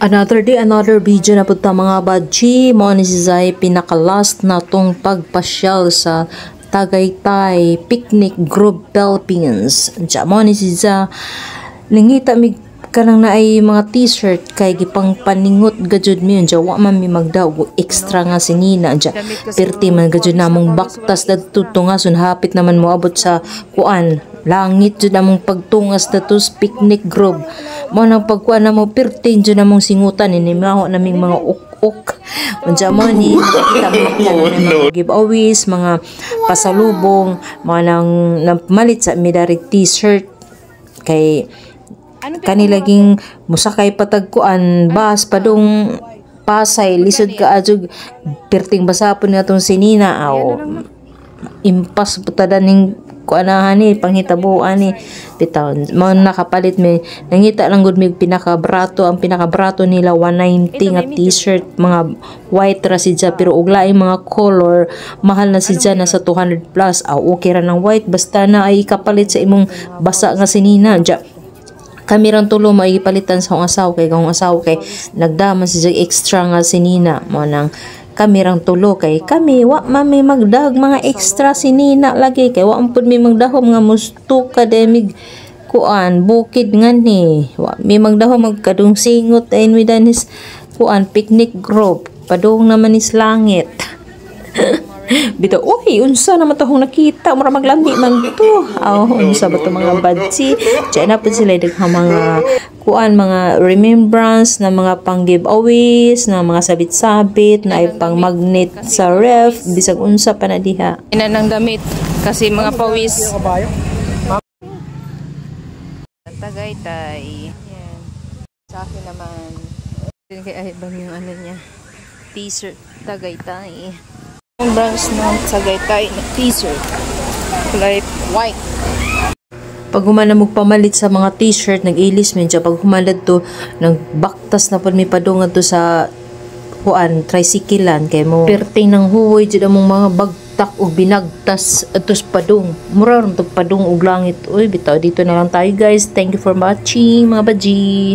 Another day, another video na punta mga badji. Mo ni si Zay pinaka-last na tong pagpasyal sa Tagaytay Picnic Grove Philippines. Diya mo ni si Zay nangita mig kanang na ay mga t-shirt kay gipang paningot gajud mi yun. Diya wa man mi magdaw extra nga sinina. Diya perti man gajud namong baktas dadto nga sun hapit naman mo abot sa kuan. Langit jud namong pagtungas datos Picnic Grove. Mo nang pagkuan namo pertin jud namong singutan ini maho naming mga uk-uk. Unsa mo ni kita mga giveaways, mga pasalubong, mga nang namalit sa midari t-shirt kay kanilaging musakay patagkuan bas padung Pasay lisod ka adjug perting basapon natong sinina aw impas putada ning kuanahan ni panghitabuan ni bitaw mo nakapalit mi nangita lang gud mig pinakabrato ang pinakabrato nila 190 nga t-shirt mga white ra si ja pero og laing mga color mahal na si ja na sa 200 plus okay ra ng white basta na ay kapalit sa imong basa nga sinina ja kami rang tulo maigipalitan sa akong asawa kay kung asawa kay nagdaman si ja extra nga sinina mo nang kami rang tulo kay kami wa mami magdag mga extra sinina lagi kay wa ampud mi magdahom nga musto kademig kuan bukid ngani wa mi magdahom magkadung singot ayn mi danis kuan Picnic Grove padung naman is langit. Bitaw uy unsa naman tahong nakita mura maglambi man to unsa ba to mga badsi diyan na pud sila daghang mga kuan mga remembrance na mga pang giveaways na mga sabit-sabit na ay pang magnet sa ref bisag unsa pa na diha ina nang damit kasi mga pawis Tagaytay yan sa akin naman kay ay bang yung ano niya t-shirt Tagaytay brands ng Tagaytay na t-shirt kulay white. Pag humana mo pamalit sa mga t-shirt nag-ilis min siya pag humalad to nagbaktas na pud mi padungan to sa kuan tricyclean kay mo perting nang huwoy jud among mga bagtak o binagtas atos padung mura ron to padung og langit uy bitaw dito na lang tayo guys, thank you for watching mga baji.